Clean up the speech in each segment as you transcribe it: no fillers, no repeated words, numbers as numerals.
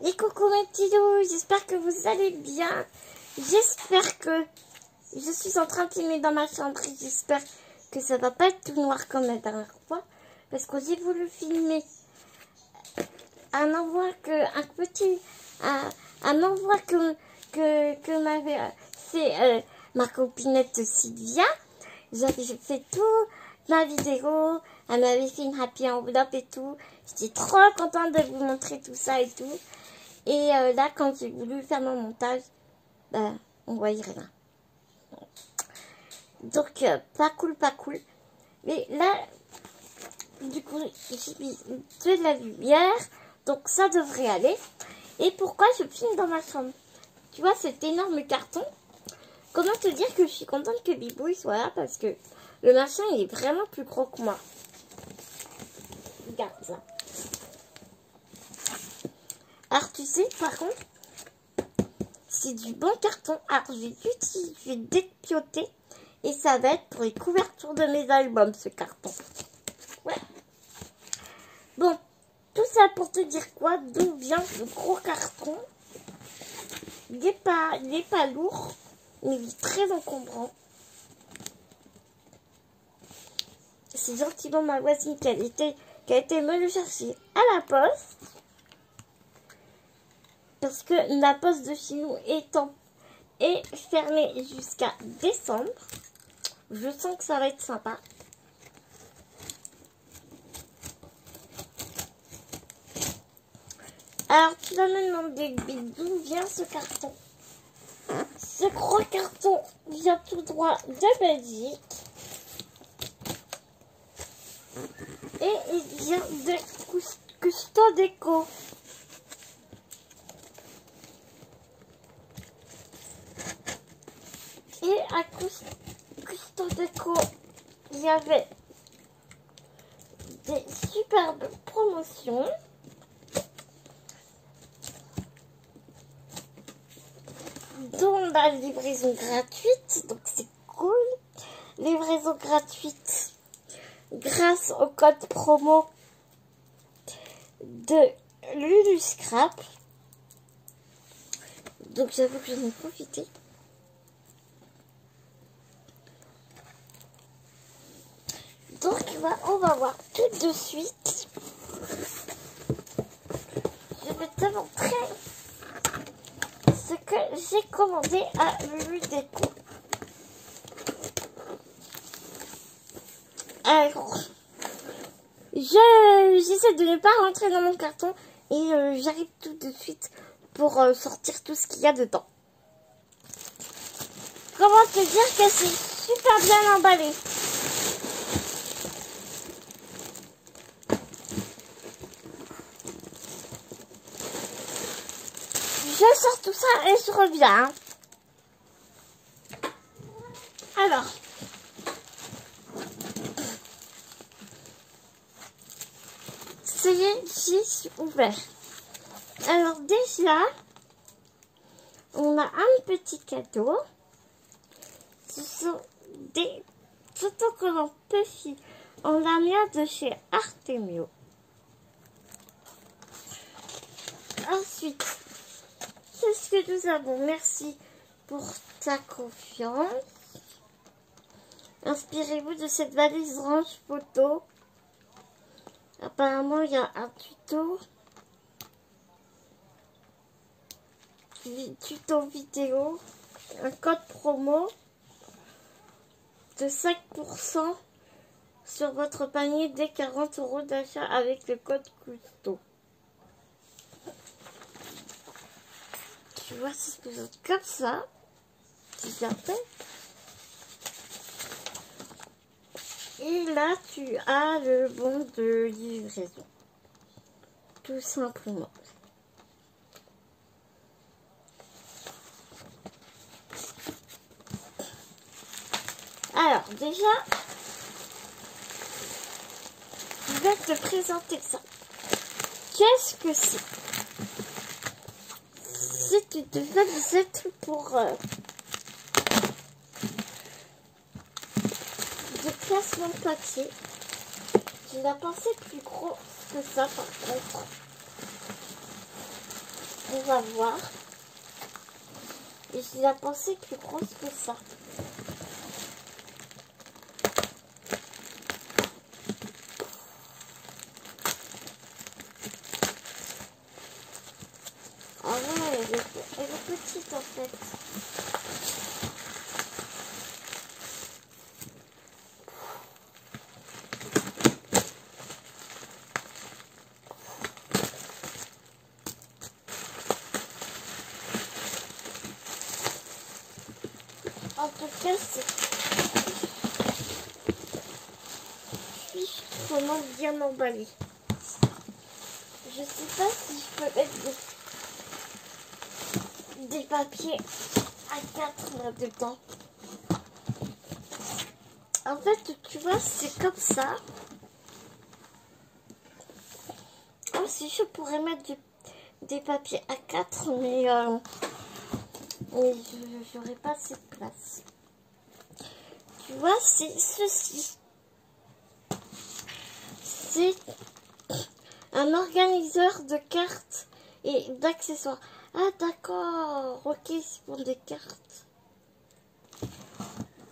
Et coucou mes petits loups, j'espère que vous allez bien. J'espère que je suis en train de filmer dans ma chambre. J'espère que ça va pas être tout noir comme la dernière fois. Parce que j'ai voulu filmer un envoi que m'avait fait ma copinette Sylvia. J'avais fait tout ma vidéo. Elle m'avait fait une happy envelope et tout. J'étais trop contente de vous montrer tout ça et tout. Et là, quand j'ai voulu faire mon montage, on voyait rien. Donc, pas cool, pas cool. Mais là, du coup, j'ai mis de la lumière. Donc, ça devrait aller. Et pourquoi je filme dans ma chambre? Tu vois, cet énorme carton. Comment te dire que je suis contente que Bibou il soit là? Parce que le machin, il est vraiment plus gros que moi. Regarde ça. Alors, tu sais, par contre, c'est du bon carton. Alors, je vais dépioter. Et ça va être pour les couvertures de mes albums, ce carton. Ouais. Bon, tout ça pour te dire quoi? D'où vient ce gros carton? Il n'est pas lourd, mais il est très encombrant. C'est gentiment ma voisine qui a été me le chercher à la poste. Parce que la poste de chez nous est fermée jusqu'à décembre. Je sens que ça va être sympa. Alors, tu vas me demander d'où vient ce carton. Ce gros carton vient tout droit de Belgique. Et il vient de Custo Déco. Et à Custo Déco, il y avait des superbes promotions. Dont la livraison gratuite, donc c'est cool. Livraison gratuite grâce au code promo de Luluscrap. Donc j'avoue que j'en ai profité. Donc on va voir tout de suite. Je vais te montrer ce que j'ai commandé à Lulu Déco. Alors, j'essaie de ne pas rentrer dans mon carton et j'arrive tout de suite pour sortir tout ce qu'il y a dedans. Comment te dire que c'est super bien emballé? Je sors tout ça et je reviens. Hein. Alors, ça y est, j'ai ouvert. Alors déjà, on a un petit cadeau. Ce sont des autocollants Puffy en lamière de chez Artemio. Ensuite, qu'est-ce que nous avons? Merci pour ta confiance. Inspirez-vous de cette valise range photo. Apparemment, il y a un tuto vidéo, un code promo de 5% sur votre panier dès 40 € d'achat avec le code Custo. Tu vois, ça se présente comme ça. C'est bien fait. Et là, tu as le bon de livraison. Tout simplement. Alors, déjà, je vais te présenter ça. Qu'est-ce que c'est? C'est une valise pour de placement de papier. Je la pensais plus gros que ça par contre. On va voir. Et je la pensais plus grosse que ça. Ah ouais, elle est petite en fait. En tout cas, c'est vraiment bien emballé. Je sais pas si je peux mettre des papiers à 4 là-dedans. En fait, tu vois, c'est comme ça. Oh, si je pourrais mettre des papiers à 4, mais j'aurais pas assez de place. Tu vois, c'est ceci. C'est un organiseur de cartes et d'accessoires. Ah d'accord, ok, c'est pour des cartes.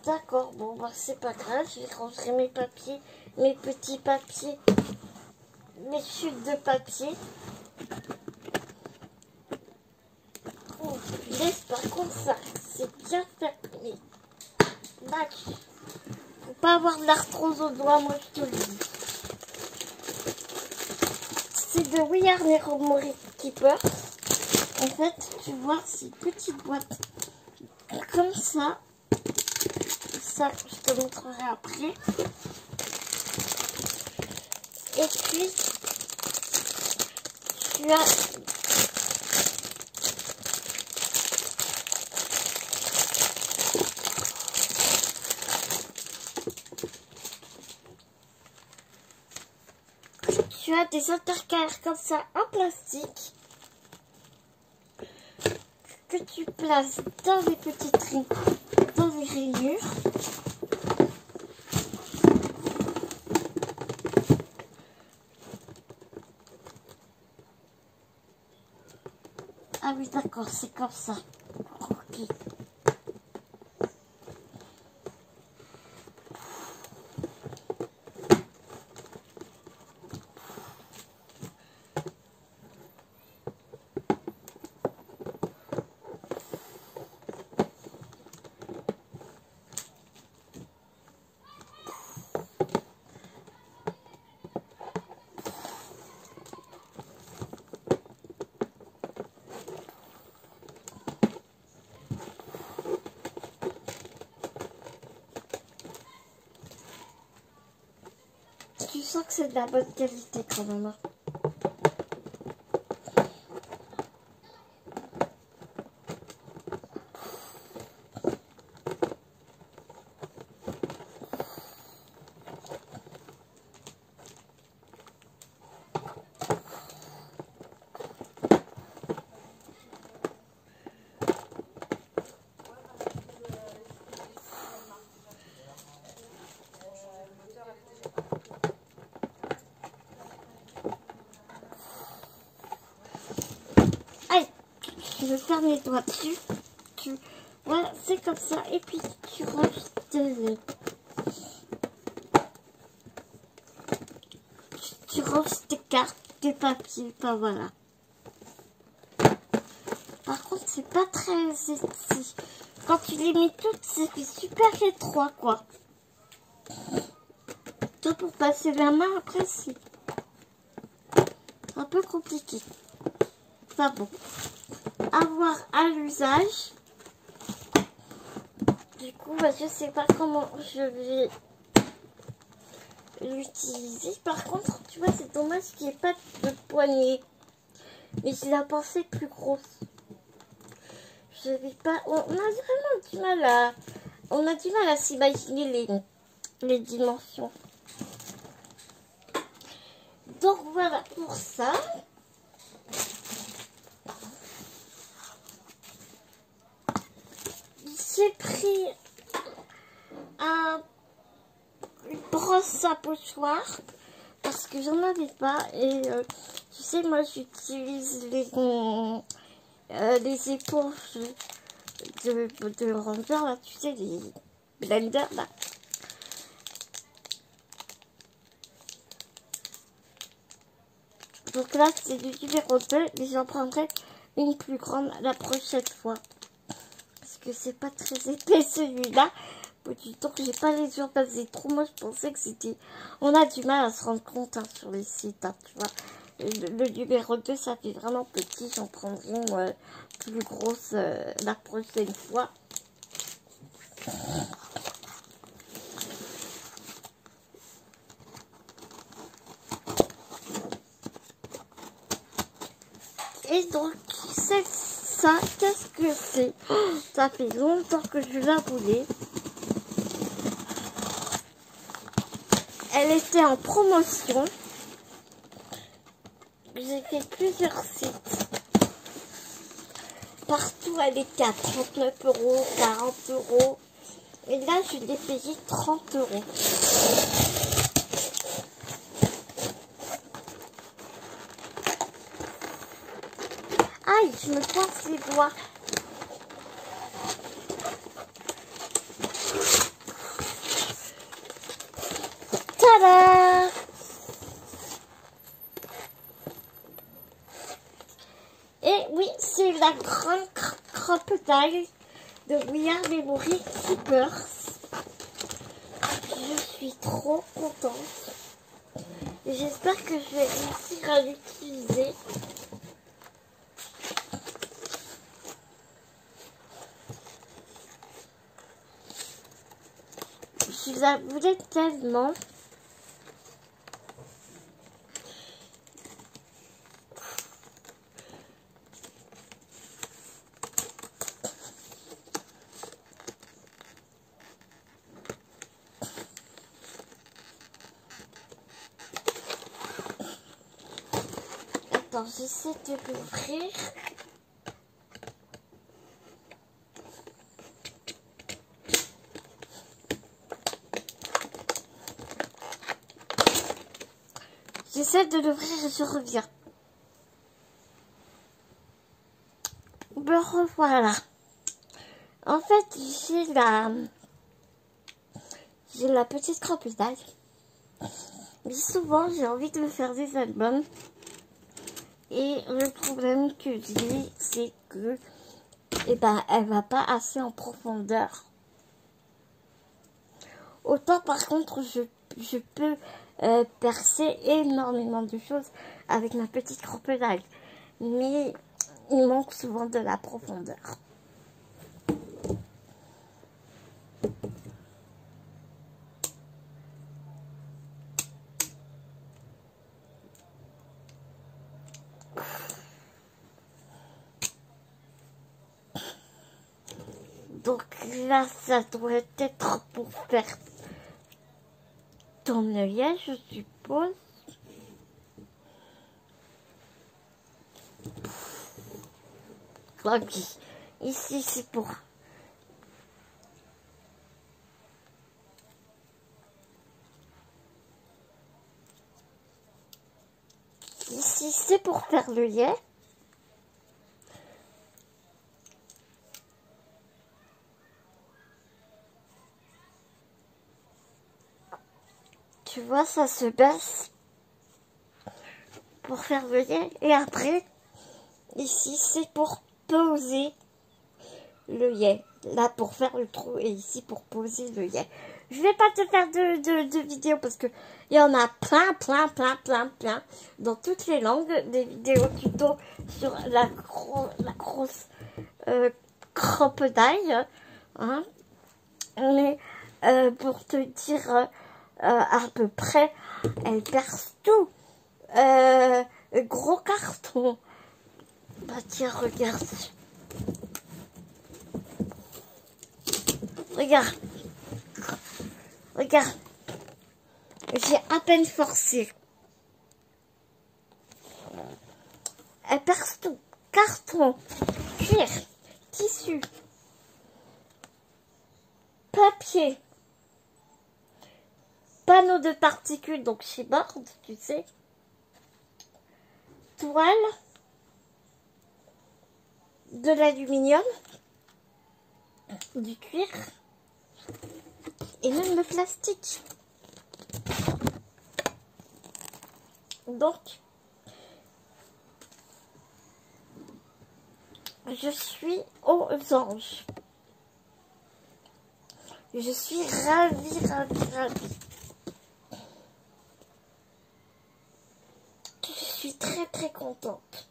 D'accord, bon bah c'est pas grave, je rangerai mes papiers, mes petits papiers, mes chutes de papier. Oh, laisse par contre ça, c'est bien fermé. Bac. Faut pas avoir de l'arthrose aux doigts, moi je te le dis. C'est de We Are Memory Keeper. En fait, tu vois, c'est une petite boîte comme ça. Ça, je te montrerai après. Et puis, tu as des intercalaires comme ça en plastique que tu places dans les petites dans les rayures. Ah oui, d'accord, c'est comme ça. Ok. Tu sens que c'est de la bonne qualité quand même. Hein. Allez, je vais faire mes doigts dessus. Voilà, c'est comme ça. Et puis tu ranges tu ranges tes cartes, tes papiers, enfin voilà. Par contre, c'est pas très... Quand tu les mets toutes, c'est super étroit, quoi. Toi, pour passer la main, après, c'est un peu compliqué. Enfin bon. À voir à l'usage. Du coup, bah, je sais pas comment je vais l'utiliser. Par contre, tu vois, c'est dommage qu'il n'y ait pas de poignée. Mais je la pensais plus grosse. Je vais pas... On a vraiment du mal à... On a du mal à s'imaginer les dimensions. Donc voilà pour ça. J'ai pris une brosse à pochoir parce que j'en avais pas et tu sais moi j'utilise les éponges de ranger, là, tu sais, les blenders, là. Donc là, c'est du numéro 2, mais j'en prendrai une plus grande la prochaine fois. Parce que c'est pas très épais celui-là. Du temps que j'ai pas les yeux passés trop, moi je pensais que c'était... On a du mal à se rendre compte hein, sur les sites, hein, tu vois. Le numéro 2, ça fait vraiment petit. J'en prendrai une plus grosse la prochaine fois. Et donc, c'est ça, qu'est-ce que c'est? Ça fait longtemps que je la voulais. Elle était en promotion. J'ai fait plusieurs sites. Partout, elle était à 39 €, 40 €. Et là, je l'ai payé 30 €. Aïe, je me coince les doigts. Tada! Et oui, c'est la grande crocodile de We Are Memory Keepers. Je suis trop contente. J'espère que je vais réussir à l'utiliser. Je la voulais tellement. Attends, j'essaie de l'ouvrir. J'essaie de l'ouvrir et je reviens. Me revoilà. En fait, j'ai la petite crocodile. Mais souvent, j'ai envie de me faire des albums. Et le problème que j'ai, c'est que, eh ben, elle va pas assez en profondeur. Autant, par contre, je peux percer énormément de choses avec ma petite crocodile. Mais il manque souvent de la profondeur. Donc là, ça doit être pour faire ton œillet, je suppose. Ok. Ici, c'est pour... Ici, c'est pour faire l'œillet. Tu vois, ça se baisse pour faire l'œillet. Et après, ici, c'est pour poser l'œillet. Là, pour faire le trou. Et ici, pour poser l'œillet. Je vais pas te faire de vidéos parce que il y en a plein dans toutes les langues, des vidéos tuto sur la grosse crocodile, hein. Mais pour te dire à peu près, elle perce tout. Gros carton. Bah tiens, regarde. Regarde. Regarde. J'ai à peine forcé. Elle perce tout. Carton, cuir, tissu, papier, panneau de particules, donc chez Bord, tu sais, toile, de l'aluminium, du cuir et même le plastique. Donc, je suis aux anges. Je suis ravie, ravie, ravie. Je suis très, très contente.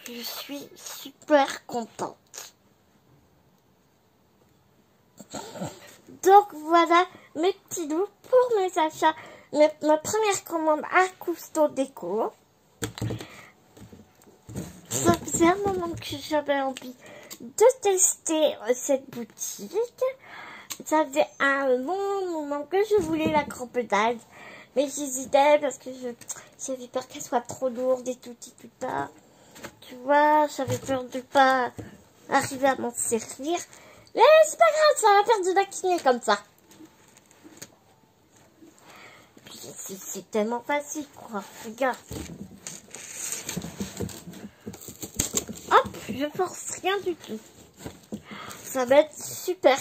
Je suis super contente. Donc voilà mes petits loups pour mes achats. Ma première commande à Cousteau Déco. Ça faisait un moment que j'avais envie de tester cette boutique. Ça faisait un long moment que je voulais la crompedade. Mais j'hésitais parce que j'avais peur qu'elle soit trop lourde et tout ça. Tu vois, j'avais peur de pas arriver à m'en servir. Mais c'est pas grave, ça va faire de la kiné comme ça. C'est tellement facile, quoi. Regarde. Hop, je force rien du tout. Ça va être super.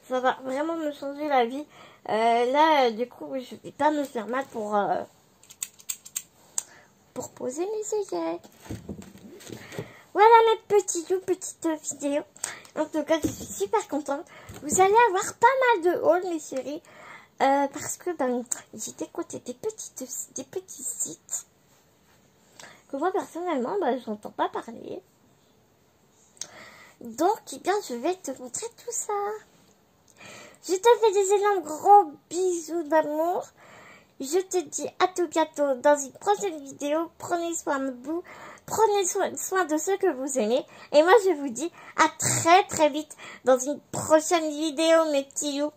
Ça va vraiment me changer la vie. Là, du coup, je vais pas me faire mal pour poser mes œillets. Voilà mes petits loups, petite vidéo. En tout cas, je suis super contente. Vous allez avoir pas mal de hauls, mes chéris. Parce que j'ai décoté des petits sites que moi, personnellement, j'entends pas parler. Donc, eh bien, je vais te montrer tout ça. Je te fais des énormes gros bisous d'amour. Je te dis à tout bientôt dans une prochaine vidéo. Prenez soin de vous. Prenez soin de ceux que vous aimez. Et moi, je vous dis à très très vite dans une prochaine vidéo, mes petits loups.